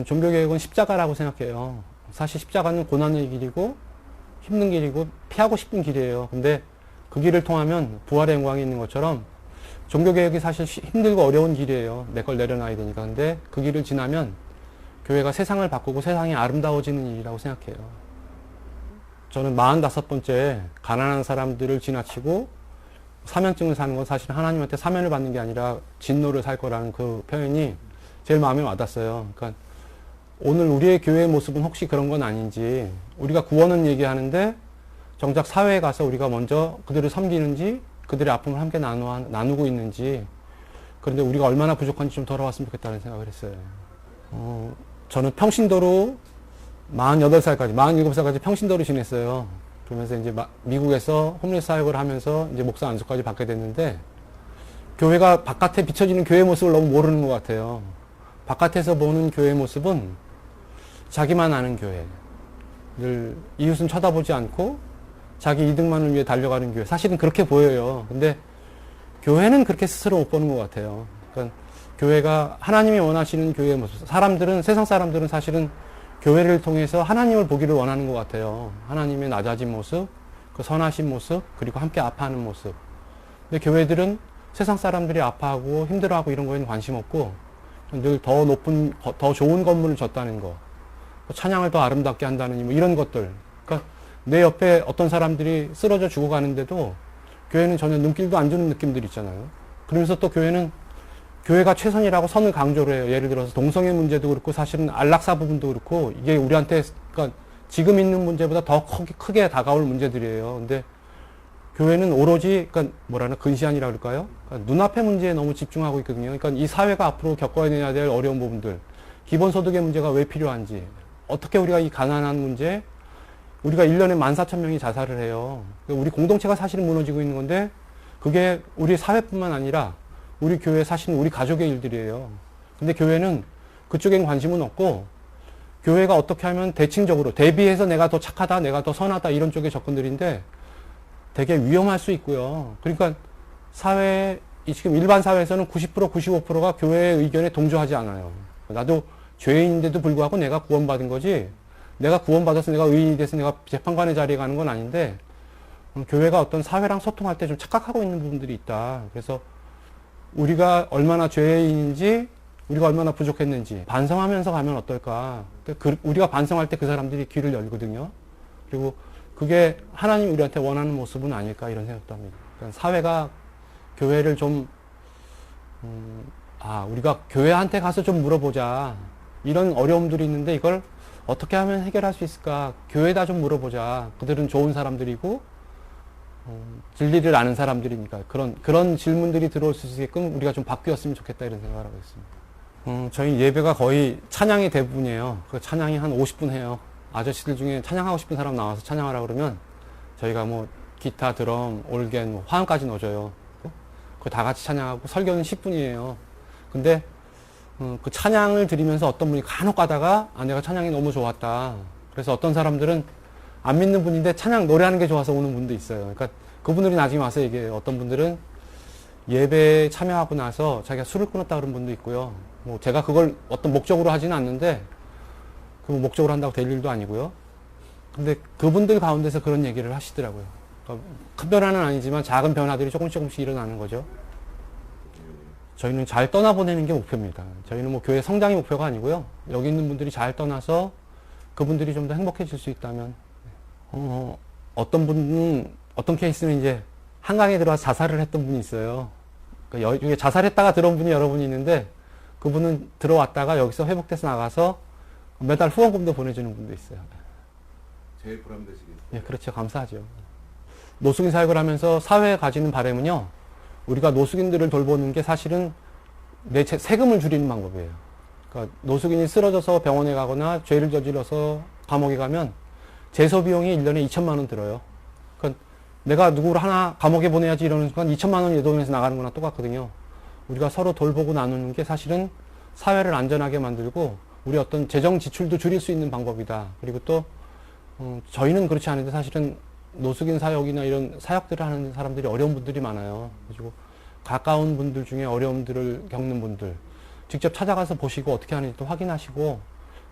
저는 종교개혁은 십자가라고 생각해요. 사실 십자가는 고난의 길이고 힘든 길이고 피하고 싶은 길이에요. 근데 그 길을 통하면 부활의 영광이 있는 것처럼 종교개혁이 사실 힘들고 어려운 길이에요. 내 걸 내려놔야 되니까. 근데 그 길을 지나면 교회가 세상을 바꾸고 세상이 아름다워지는 일이라고 생각해요. 저는 45번째 가난한 사람들을 지나치고 사면증을 사는 건 사실 하나님한테 사면을 받는 게 아니라 진노를 살 거라는 그 표현이 제일 마음에 와닿았어요. 그러니까 오늘 우리의 교회의 모습은 혹시 그런 건 아닌지, 우리가 구원은 얘기하는데 정작 사회에 가서 우리가 먼저 그들을 섬기는지, 그들의 아픔을 함께 나누고 있는지, 그런데 우리가 얼마나 부족한지 좀 돌아왔으면 좋겠다는 생각을 했어요. 저는 평신도로 47살까지 평신도로 지냈어요. 그러면서 이제 미국에서 홈리스 사역을 하면서 이제 목사 안수까지 받게 됐는데, 교회가 바깥에 비춰지는 교회 모습을 너무 모르는 것 같아요. 바깥에서 보는 교회 모습은 자기만 아는 교회. 늘 이웃은 쳐다보지 않고 자기 이득만을 위해 달려가는 교회. 사실은 그렇게 보여요. 근데 교회는 그렇게 스스로 못 보는 것 같아요. 그러니까 교회가 하나님이 원하시는 교회의 모습. 세상 사람들은 사실은 교회를 통해서 하나님을 보기를 원하는 것 같아요. 하나님의 낮아진 모습, 그 선하신 모습, 그리고 함께 아파하는 모습. 근데 교회들은 세상 사람들이 아파하고 힘들어하고 이런 거에는 관심 없고 늘 더 높은, 더 좋은 건물을 졌다는 거, 찬양을 더 아름답게 한다는 이런 것들. 그러니까 내 옆에 어떤 사람들이 쓰러져 죽어가는데도 교회는 전혀 눈길도 안 주는 느낌들 있잖아요. 그러면서 또 교회가 최선이라고 선을 강조를 해요. 예를 들어서 동성애 문제도 그렇고 사실은 안락사 부분도 그렇고 이게 우리한테 그러니까 지금 있는 문제보다 더 크게 다가올 문제들이에요. 근데 교회는 오로지 근시안이라 그럴까요? 그러니까 눈앞의 문제에 너무 집중하고 있거든요. 그러니까 이 사회가 앞으로 겪어내야 될 어려운 부분들, 기본소득의 문제가 왜 필요한지, 어떻게 우리가 이 가난한 문제, 우리가 1년에 14,000명이 자살을 해요. 우리 공동체가 사실은 무너지고 있는 건데 그게 우리 사회뿐만 아니라 우리 교회 사실은 우리 가족의 일들이에요. 근데 교회는 그쪽엔 관심은 없고 교회가 어떻게 하면 대칭적으로 대비해서 내가 더 착하다, 내가 더 선하다 이런 쪽의 접근들인데 되게 위험할 수 있고요. 그러니까 지금 일반 사회에서는 90%, 95%가 교회의 의견에 동조하지 않아요. 나도 죄인인데도 불구하고 내가 구원받은 거지, 내가 구원받아서 내가 의인이 돼서 내가 재판관의 자리에 가는 건 아닌데, 교회가 어떤 사회랑 소통할 때 좀 착각하고 있는 부분들이 있다. 그래서 우리가 얼마나 죄인인지, 우리가 얼마나 부족했는지 반성하면서 가면 어떨까. 우리가 반성할 때 그 사람들이 귀를 열거든요. 그리고 그게 하나님이 우리한테 원하는 모습은 아닐까 이런 생각도 합니다. 그러니까 사회가 교회를 좀 우리가 교회한테 가서 좀 물어보자. 이런 어려움들이 있는데 이걸 어떻게 하면 해결할 수 있을까? 교회에다 좀 물어보자. 그들은 좋은 사람들이고 진리를 아는 사람들이니까 그런 질문들이 들어올 수 있게끔 우리가 좀 바뀌었으면 좋겠다 이런 생각을 하고 있습니다. 저희 예배가 거의 찬양이 대부분이에요. 그 찬양이 한 50분 해요. 아저씨들 중에 찬양하고 싶은 사람 나와서 찬양하라 그러면 저희가 기타, 드럼, 올겐, 화음까지 넣어줘요. 그 다 같이 찬양하고 설교는 10분이에요. 근데 그 찬양을 드리면서 어떤 분이 간혹 가다가 내가 찬양이 너무 좋았다. 그래서 어떤 사람들은 안 믿는 분인데 찬양 노래하는 게 좋아서 오는 분도 있어요. 그러니까 그분들이 나중에 와서 얘기해요. 어떤 분들은 예배에 참여하고 나서 자기가 술을 끊었다 그런 분도 있고요. 제가 그걸 어떤 목적으로 하지는 않는데 그 목적으로 한다고 될 일도 아니고요. 근데 그분들 가운데서 그런 얘기를 하시더라고요. 그러니까 큰 변화는 아니지만 작은 변화들이 조금씩 일어나는 거죠. 저희는 잘 떠나보내는 게 목표입니다. 저희는 교회 성장이 목표가 아니고요. 여기 있는 분들이 잘 떠나서 그분들이 좀 더 행복해질 수 있다면, 어떤 케이스는 이제 한강에 들어와서 자살을 했던 분이 있어요. 그러니까 여기 자살했다가 들어온 분이 여러 분이 있는데 그분은 들어왔다가 여기서 회복돼서 나가서 매달 후원금도 보내주는 분도 있어요. 제일 보람되시겠어요? 예, 그렇죠. 감사하죠. 노숙인 사역을 하면서 사회에 가지는 바람은요, 우리가 노숙인들을 돌보는 게 사실은 내 세금을 줄이는 방법이에요. 그러니까 노숙인이 쓰러져서 병원에 가거나 죄를 저질러서 감옥에 가면 재소 비용이 1년에 2천만 원 들어요. 그러니까 내가 누구를 하나 감옥에 보내야지 이러는 순간 2천만 원이 내 돈에서 나가는 거나 똑같거든요. 우리가 서로 돌보고 나누는 게 사실은 사회를 안전하게 만들고 우리 어떤 재정 지출도 줄일 수 있는 방법이다. 그리고 또 저희는 그렇지 않은데 사실은 노숙인 사역이나 이런 사역들을 하는 사람들이 어려운 분들이 많아요. 그리고 가까운 분들 중에 어려움들을 겪는 분들 직접 찾아가서 보시고 어떻게 하는지 또 확인하시고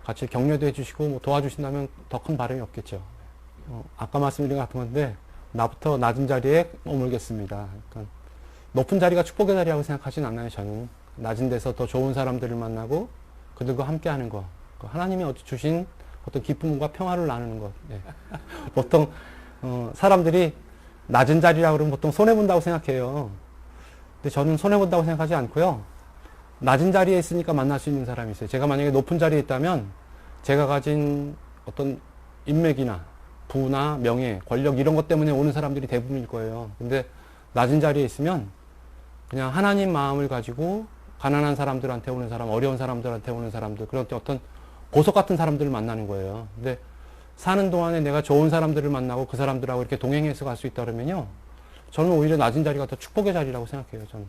같이 격려도 해주시고 뭐 도와주신다면 더 큰 바람이 없겠죠. 아까 말씀드린 것 같은 건데 나부터 낮은 자리에 머물겠습니다. 그러니까 높은 자리가 축복의 자리라고 생각하진 않아요. 저는 낮은 데서 더 좋은 사람들을 만나고 그들과 함께하는 거, 하나님이 주신 어떤 기쁨과 평화를 나누는 것. 예. 보통 사람들이 낮은 자리라고 그러면 보통 손해 본다고 생각해요. 근데 저는 손해 본다고 생각하지 않고요. 낮은 자리에 있으니까 만날 수 있는 사람이 있어요. 제가 만약에 높은 자리에 있다면 제가 가진 어떤 인맥이나 부나 명예, 권력 이런 것 때문에 오는 사람들이 대부분일 거예요. 근데 낮은 자리에 있으면 그냥 하나님 마음을 가지고 가난한 사람들한테 오는 사람, 어려운 사람들한테 오는 사람들, 그런 어떤 보석 같은 사람들을 만나는 거예요. 근데 사는 동안에 내가 좋은 사람들을 만나고 그 사람들하고 이렇게 동행해서 갈 수 있다 그러면요. 저는 오히려 낮은 자리가 더 축복의 자리라고 생각해요. 저는.